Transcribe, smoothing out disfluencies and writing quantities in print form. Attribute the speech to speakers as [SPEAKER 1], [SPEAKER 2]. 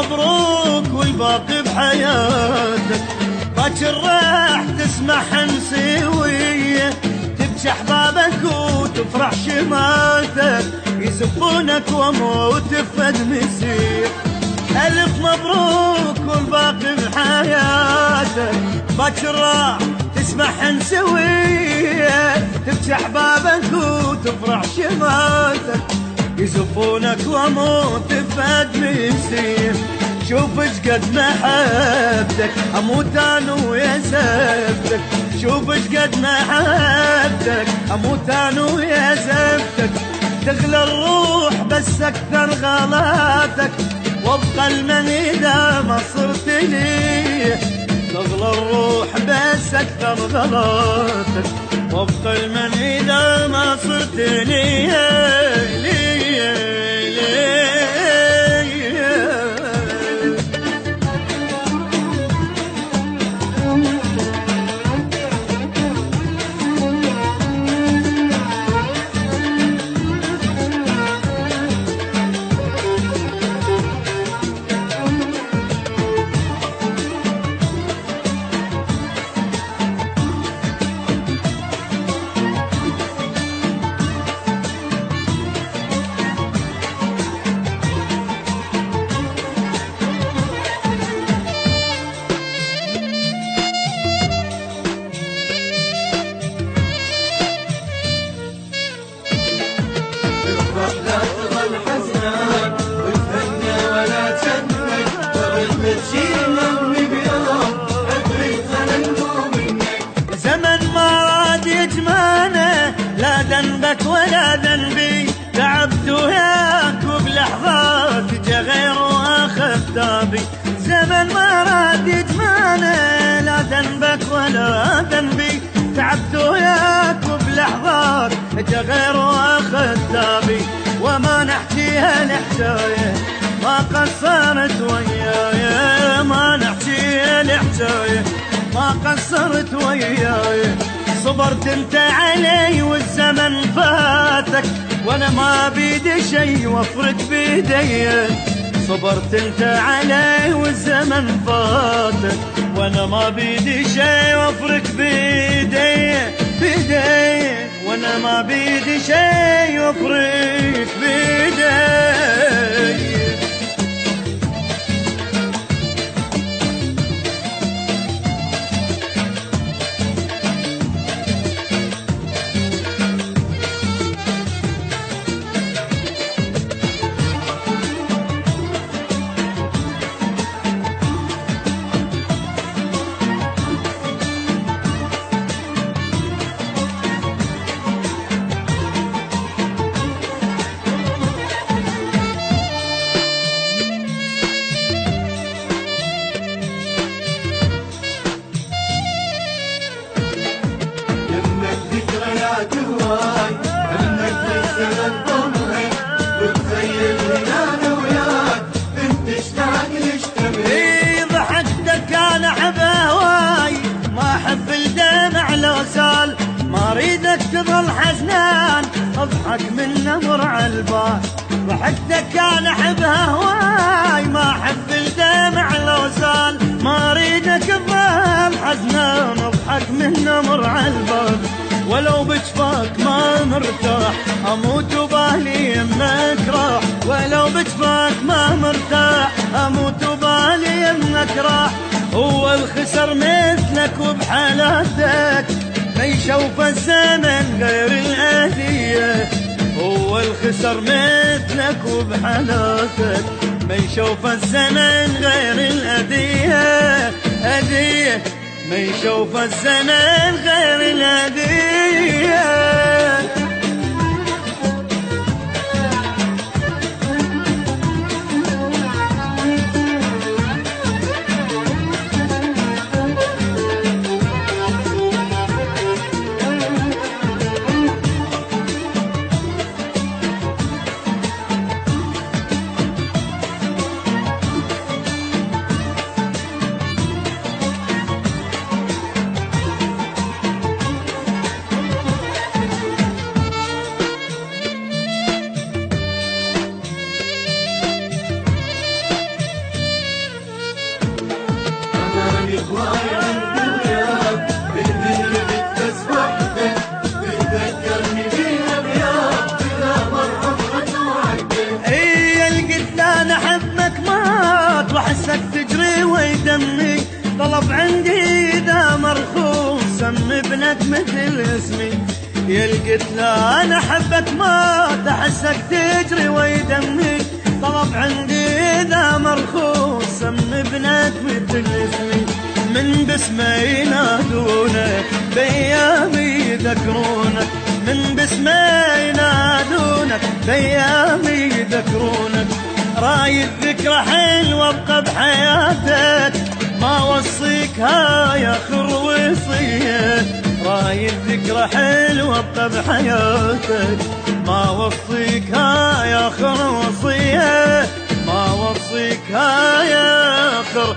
[SPEAKER 1] مبروك والباقي بحياتك. باكر راح تسمع حنسوية تبكي احبابك وتفرح شماتك، يسبونك واموت بفد مسير. الف مبروك والباقي بحياتك. باكر راح تسمع حنسوية تبكي احبابك وتفرح شماتك، يزفونك واموت بفد مسير. شوف اش قد محبتك اموت انا ويا زفتك، شوف اش قد محبتك اموت انا ويا زفتك. تغلى الروح بس اكثر غلاتك، وابقى المن اذا ما صرت لي. تغلى الروح بس اكثر غلاتك، وابقى المن اذا ما صرت لي. ذنبك ولا ذنبي، تعبت وياك وبلحظات جا غير واخذ ثابي. زمن ما راد يجمعنا، لا ذنبك ولا ذنبي، تعبت وياك وبلحظات جا غير واخذ ثابي. وما نحكيها الحكاية ما قصرت وياي، ما نحكيها الحكاية ما قصرت وياي. صبرت انت علي والزمن فاتك، وانا ما بيدي شي وافرق بيدي. صبرت انت علي والزمن فاتك، وانا ما بيدي شي وافرق بيدي. وانا ما بيدي شي وافرق بيدي. ما اريدك تظل حزنان، اضحك من نمر عالبال. ضحكتك انا احبها هواي، ما احب الدمع لو زال. ما اريدك تظل حزنان، اضحك من نمر عالبال. ولو بجفاك ما مرتاح اموت وبالي يمك راح. ولو بجفاك ما مرتاح اموت وبالي يمك راح. هو الخسر مثلك وبحالاتك ما يشوف الزمن غير الأذية. هو الخسر مثلك وبحالاتك ما يشوف الزمن غير الأذية. ما يشوف الزمن غير الأذية.
[SPEAKER 2] هواي عندي وياك بإذن اللي بتسبح تذكرني فيها بياك إذا مر عمرك وعدت.
[SPEAKER 1] اي القتلان احبك مات واحسك تجري ويدمي، طلب عندي اذا مرخوص سم ابنك مثل اسمي. يا القتلان احبك مات احسك تجري ويدمي، طلب عندي اذا مرخوص سم ابنك مثل اسمي. من باسمه ينادونك بايامي يذكرونك، من باسمه ينادونك بايامي يذكرونك. راي الذكرى حلوه ابقى بحياتك، ما وصيك هاي اخر وصيه. راي الذكرى حلوه ابقى بحياتك، ما وصيك هاي اخر وصيه، ما وصيك هاي اخر